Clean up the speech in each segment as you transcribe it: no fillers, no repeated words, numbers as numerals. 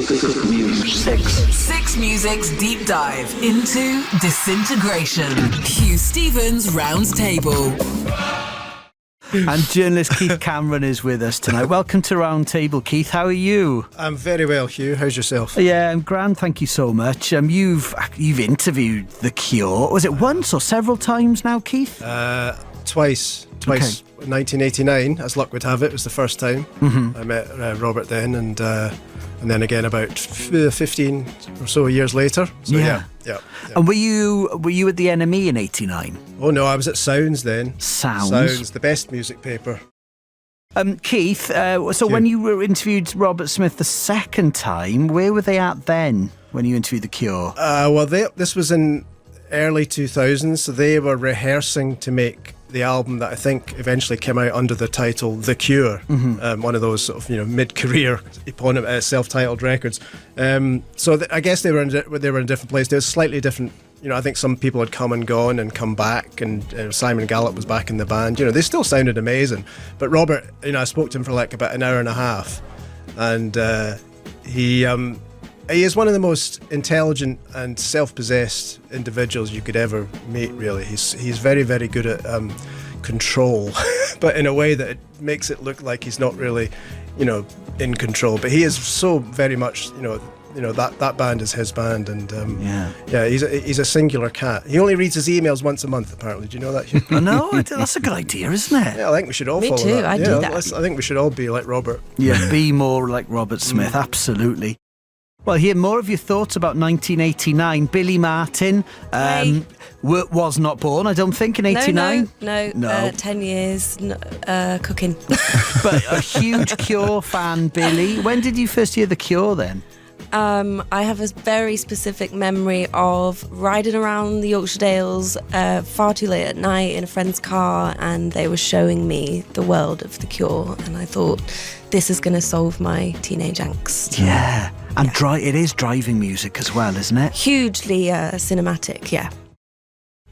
Six Music's deep dive into Disintegration. Huw Stephens Roundtable. And journalist Keith Cameron is with us tonight. Welcome to Roundtable, Keith. How are you? I'm very well, Huw. How's yourself? Yeah, I'm grand. Thank you so much. You've interviewed The Cure. Was it once or several times now, Keith? Twice. Okay. 1989, as luck would have it, was the first time. I met Robert then, and then again about 15 or so years later. So yeah. And were you at the NME in '89? Oh no, I was at Sounds then. Sounds, the best music paper. Keith, so when you interviewed Robert Smith the second time, where were they at then when you interviewed The Cure? This was in early 2000s, so they were rehearsing to make the album that I think eventually came out under the title The Cure, one of those sort of mid-career eponymous self-titled records. I guess they were in a different place. They were slightly different. I think some people had come and gone and come back, and Simon Gallup was back in the band. They still sounded amazing. But Robert, I spoke to him for like about an hour and a half, and he is one of the most intelligent and self-possessed individuals you could ever meet, really. He's very, very good at control, but in a way that it makes it look like he's not really, in control. But he is so very much, that band is his band, and he's a singular cat. He only reads his emails once a month, apparently. Do you know that? I know, that's a good idea, isn't it? Yeah, I think we should all follow Me too, that. I do that. I think we should all be like Robert. Yeah, be more like Robert Smith, absolutely. Well, hear more of your thoughts about 1989. Billie Marten was not born, I don't think, in 89. No. 10 years cooking. But a huge Cure fan, Billie. When did you first hear The Cure then? I have a very specific memory of riding around the Yorkshire Dales far too late at night in a friend's car, and they were showing me the world of The Cure, and I thought, this is going to solve my teenage angst. Yeah. And it is driving music as well, isn't it? Hugely cinematic, yeah.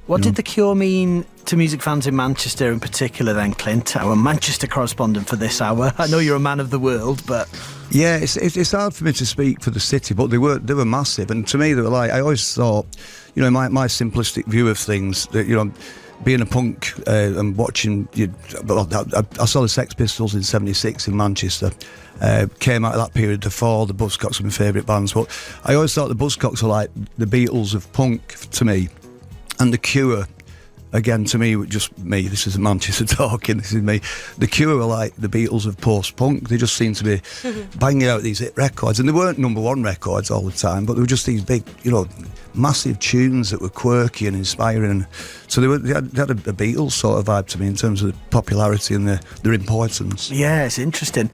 What did The Cure mean to music fans in Manchester in particular then, Clint, our Manchester correspondent for this hour? I know you're a man of the world, but... Yeah, it's hard for me to speak for the city, but they were massive, and to me they were like, I always thought, my simplistic view of things, that, being a punk and watching, I saw the Sex Pistols in '76 in Manchester. Came out of that period to fall. The Buzzcocks were my favourite bands, but I always thought the Buzzcocks were like the Beatles of punk to me, and The Cure, again, to me, just me, this is Manchester talking, this is me, The Cure were like the Beatles of post-punk. They just seemed to be banging out these hit records, and they weren't number one records all the time, but they were just these big, massive tunes that were quirky and inspiring. So they had a Beatles sort of vibe to me in terms of the popularity and their importance. Yeah, it's interesting.